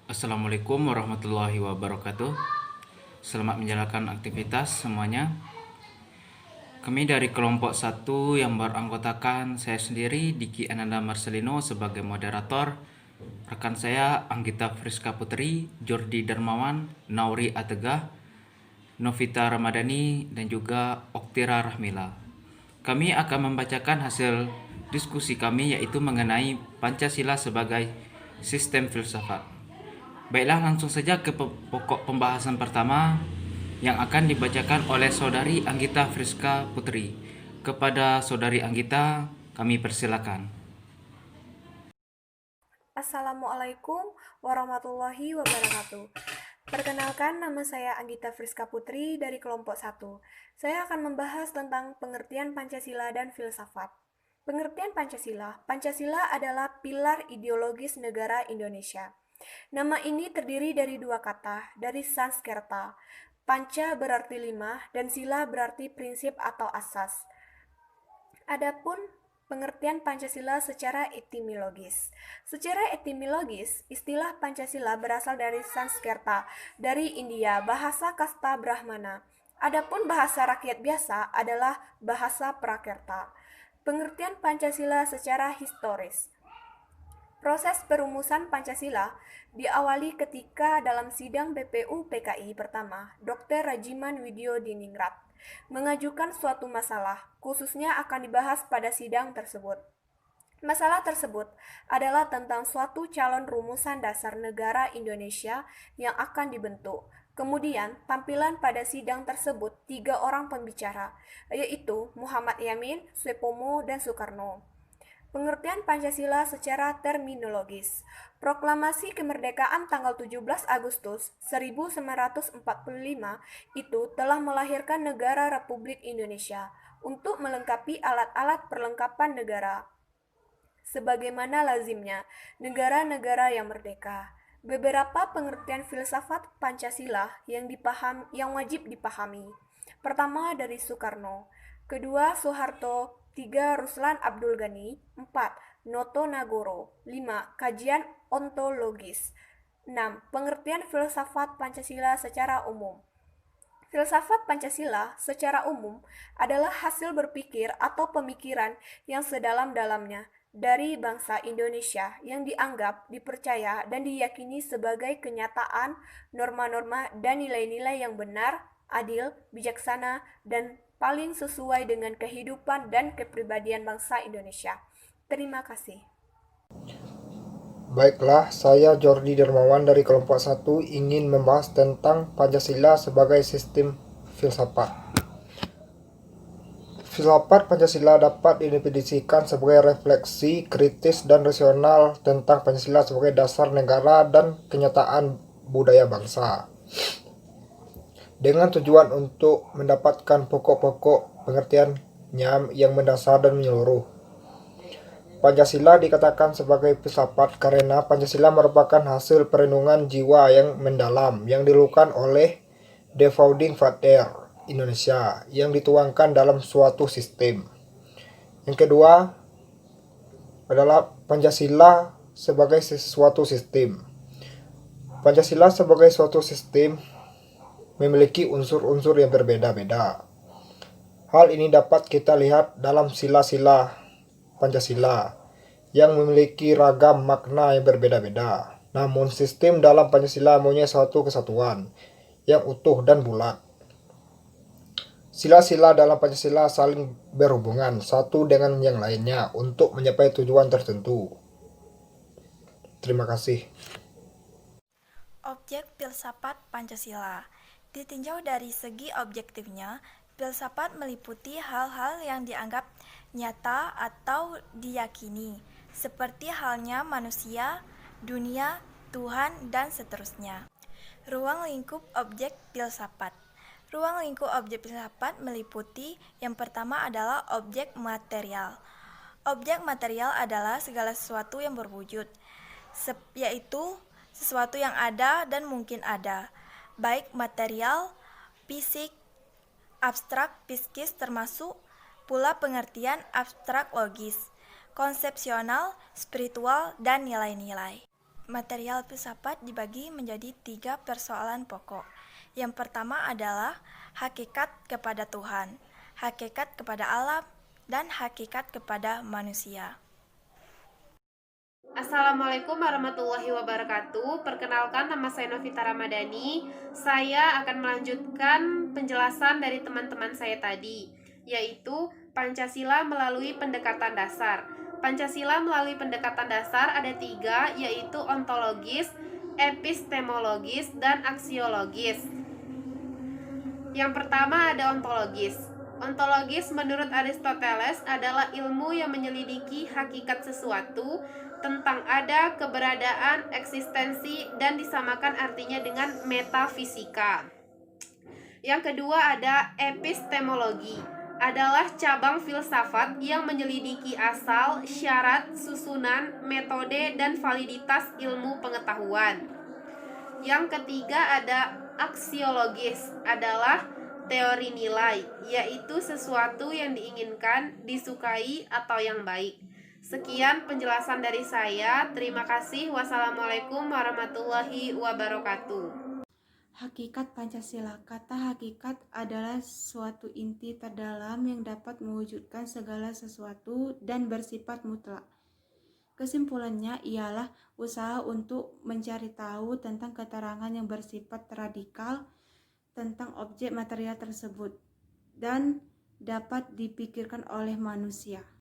Assalamualaikum warahmatullahi wabarakatuh. Selamat menjalankan aktivitas semuanya. Kami dari kelompok 1 yang beranggotakan saya sendiri, Diki Ananda Marcelino sebagai moderator. Rekan saya Anggita Friska Putri, Jordi Darmawan, Nauri Ategah, Novita Ramadhani, dan juga Oktira Rahmila. Kami akan membacakan hasil diskusi kami, yaitu mengenai Pancasila sebagai sistem filsafat. Baiklah, langsung saja ke pokok pembahasan pertama yang akan dibacakan oleh Saudari Anggita Friska Putri. Kepada Saudari Anggita, kami persilakan. Assalamualaikum warahmatullahi wabarakatuh. Perkenalkan, nama saya Anggita Friska Putri dari kelompok 1. Saya akan membahas tentang pengertian Pancasila dan filsafat. Pengertian Pancasila. Pancasila adalah pilar ideologis negara Indonesia. Nama ini terdiri dari dua kata, dari Sanskerta. Panca berarti 5 dan sila berarti prinsip atau asas. Adapun pengertian Pancasila secara etimologis. Secara etimologis, istilah Pancasila berasal dari Sanskerta, dari India, bahasa kasta Brahmana. Adapun bahasa rakyat biasa adalah bahasa Prakerta. Pengertian Pancasila secara historis. Proses perumusan Pancasila diawali ketika dalam sidang BPU PKI pertama, Dr. Rajiman Widyo Diningrat mengajukan suatu masalah, khususnya akan dibahas pada sidang tersebut. Masalah tersebut adalah tentang suatu calon rumusan dasar negara Indonesia yang akan dibentuk. Kemudian, tampilan pada sidang tersebut 3 orang pembicara, yaitu Muhammad Yamin, Suepomo, dan Soekarno. Pengertian Pancasila secara terminologis. Proklamasi kemerdekaan tanggal 17 Agustus 1945 itu telah melahirkan negara Republik Indonesia untuk melengkapi alat-alat perlengkapan negara. Sebagaimana lazimnya negara-negara yang merdeka. Beberapa pengertian filsafat Pancasila yang wajib dipahami. Pertama dari Soekarno, kedua Soeharto, 3. Ruslan Abdul Ghani, 4. Noto Nagoro, 5. Kajian ontologis, 6. Pengertian filsafat Pancasila secara umum. Filsafat Pancasila secara umum adalah hasil berpikir atau pemikiran yang sedalam-dalamnya dari bangsa Indonesia yang dianggap, dipercaya, dan diyakini sebagai kenyataan, norma-norma, dan nilai-nilai yang benar, adil, bijaksana, dan paling sesuai dengan kehidupan dan kepribadian bangsa Indonesia. Terima kasih. Baiklah, saya Jordi Darmawan dari kelompok 1 ingin membahas tentang Pancasila sebagai sistem filsafat. Filsafat Pancasila dapat didefinisikan sebagai refleksi kritis dan rasional tentang Pancasila sebagai dasar negara dan kenyataan budaya bangsa, dengan tujuan untuk mendapatkan pokok-pokok pengertiannya yang mendasar dan menyeluruh. Pancasila dikatakan sebagai filsafat karena Pancasila merupakan hasil perenungan jiwa yang mendalam yang dilakukan oleh The Founding Father Indonesia yang dituangkan dalam suatu sistem. Yang kedua adalah Pancasila sebagai suatu sistem. Pancasila sebagai suatu sistem memiliki unsur-unsur yang berbeda-beda. Hal ini dapat kita lihat dalam sila-sila Pancasila yang memiliki ragam makna yang berbeda-beda. Namun sistem dalam Pancasila mempunyai suatu kesatuan yang utuh dan bulat. Sila-sila dalam Pancasila saling berhubungan satu dengan yang lainnya untuk mencapai tujuan tertentu. Terima kasih. Objek filsafat Pancasila. Ditinjau dari segi objektifnya, filsafat meliputi hal-hal yang dianggap nyata atau diyakini, seperti halnya manusia, dunia, Tuhan, dan seterusnya. Ruang lingkup objek filsafat. Ruang lingkup objek filsafat meliputi yang pertama adalah objek material. Objek material adalah segala sesuatu yang berwujud, yaitu sesuatu yang ada dan mungkin ada, baik material, fisik, abstrak, psikis, termasuk pula pengertian abstrak logis, konsepsional, spiritual, dan nilai-nilai. Material filsafat dibagi menjadi 3 persoalan pokok. Yang pertama adalah hakikat kepada Tuhan, hakikat kepada alam, dan hakikat kepada manusia. Assalamualaikum warahmatullahi wabarakatuh. Perkenalkan, nama saya Novita Ramadhani. Saya akan melanjutkan penjelasan dari teman-teman saya tadi, yaitu Pancasila melalui pendekatan dasar. Pancasila melalui pendekatan dasar ada 3, yaitu ontologis, epistemologis, dan aksiologis. Yang pertama ada ontologis. Ontologis menurut Aristoteles adalah ilmu yang menyelidiki hakikat sesuatu, tentang ada, keberadaan, eksistensi, dan disamakan artinya dengan metafisika. Yang kedua ada epistemologi, adalah cabang filsafat yang menyelidiki asal, syarat, susunan, metode, dan validitas ilmu pengetahuan. Yang ketiga ada aksiologis, adalah teori nilai, yaitu sesuatu yang diinginkan, disukai, atau yang baik. Sekian penjelasan dari saya. Terima kasih. Wassalamualaikum warahmatullahi wabarakatuh. Hakikat Pancasila. Kata hakikat adalah suatu inti terdalam yang dapat mewujudkan segala sesuatu dan bersifat mutlak. Kesimpulannya ialah usaha untuk mencari tahu tentang keterangan yang bersifat radikal tentang objek material tersebut dan dapat dipikirkan oleh manusia.